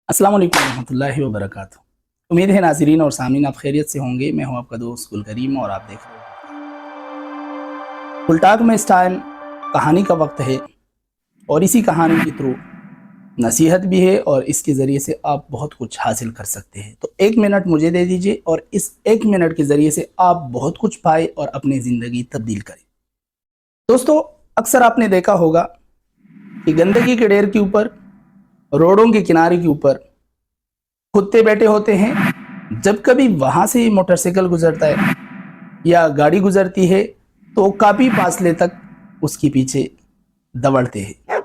अस्सलाम वालेकुम रहमतुल्लाहि व बरकातुहू। उम्मीद है नाज़रीन और सामीन आप खैरियत से होंगे। मैं हूं आपका दोस्त गुल करीम और आप देख रहे हैं गुलटाक में। इस टाइम कहानी का वक्त है और इसी कहानी के थ्रू नसीहत भी है और इसके ज़रिए से आप बहुत कुछ हासिल कर सकते हैं। तो 1 मिनट मुझे दे दीजिए और इस 1 मिनट के ज़रिए से आप बहुत कुछ पाए और अपनी ज़िंदगी तब्दील करें। दोस्तों, अक्सर आपने देखा होगा कि गंदगी के ढेर के ऊपर, रोडों के किनारे के ऊपर कुत्ते बैठे होते हैं। जब कभी वहां से मोटरसाइकिल गुजरता है या गाड़ी गुजरती है तो काफ़ी फासले तक उसके पीछे दौड़ते हैं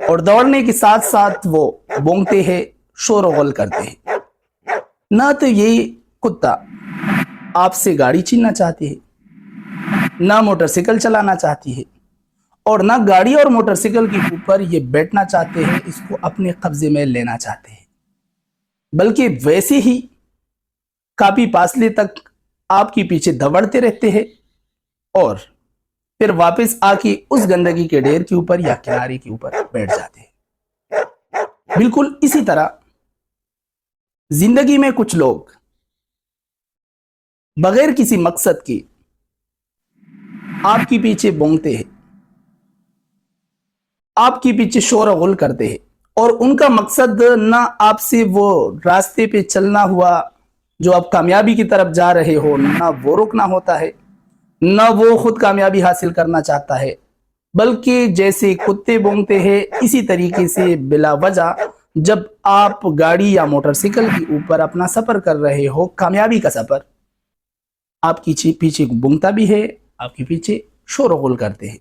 और दौड़ने के साथ साथ वो भौंकते हैं, शोर गुल करते हैं। ना तो ये कुत्ता आपसे गाड़ी छीनना चाहती है, ना मोटरसाइकिल चलाना चाहती है और ना गाड़ी और मोटरसाइकिल के ऊपर ये बैठना चाहते हैं, इसको अपने कब्जे में लेना चाहते हैं, बल्कि वैसे ही काफी फासले तक आपके पीछे दौड़ते रहते हैं और फिर वापस आके उस गंदगी के ढेर के ऊपर या किनारे के ऊपर बैठ जाते हैं। बिल्कुल इसी तरह जिंदगी में कुछ लोग बगैर किसी मकसद के आपके पीछे भौंकते हैं, आपके पीछे शोर गुल करते हैं और उनका मकसद ना आपसे वो रास्ते पे चलना हुआ जो आप कामयाबी की तरफ जा रहे हो, ना वो रुकना होता है, ना वो खुद कामयाबी हासिल करना चाहता है, बल्कि जैसे कुत्ते भौंकते हैं इसी तरीके से बिला वजह जब आप गाड़ी या मोटरसाइकिल के ऊपर अपना सफर कर रहे हो, कामयाबी का सफर, आपके पीछे भौंकता भी है, आपके पीछे शोर गुल करते हैं,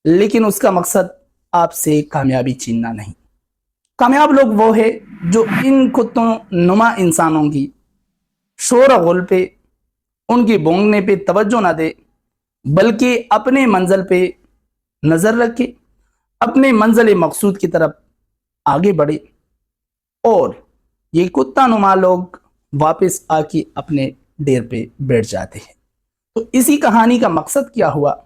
लेकिन उसका मकसद आपसे कामयाबी छीनना नहीं। कामयाब लोग वो है जो इन कुत्तों नुमा इंसानों की शोर गुल पे, उनके भौंकने पे तवज्जो ना दे, बल्कि अपने मंजिल पे नजर रखे, अपने मंजिल मकसूद की तरफ आगे बढ़े और ये कुत्ता नुमा लोग वापस आके अपने ढेर पे बैठ जाते हैं। तो इसी कहानी का मकसद क्या हुआ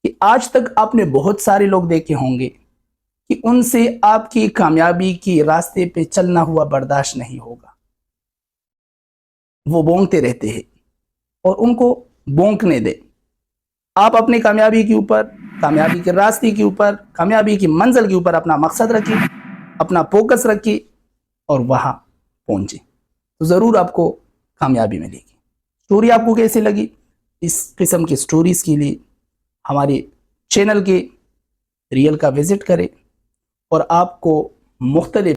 कि आज तक आपने बहुत सारे लोग देखे होंगे कि उनसे आपकी कामयाबी के रास्ते पे चलना हुआ बर्दाश्त नहीं होगा। वो भौंकते रहते हैं और उनको भौंकने दे। आप अपनी कामयाबी के ऊपर, कामयाबी के रास्ते के ऊपर, कामयाबी की मंजिल के ऊपर अपना मकसद रखिए, अपना फोकस रखिए और वहां पहुंचे तो जरूर आपको कामयाबी मिलेगी। स्टोरी आपको कैसी लगी? इस किस्म की स्टोरीज के लिए हमारे चैनल के रियल का विजिट करें और आपको मुख्तलिफ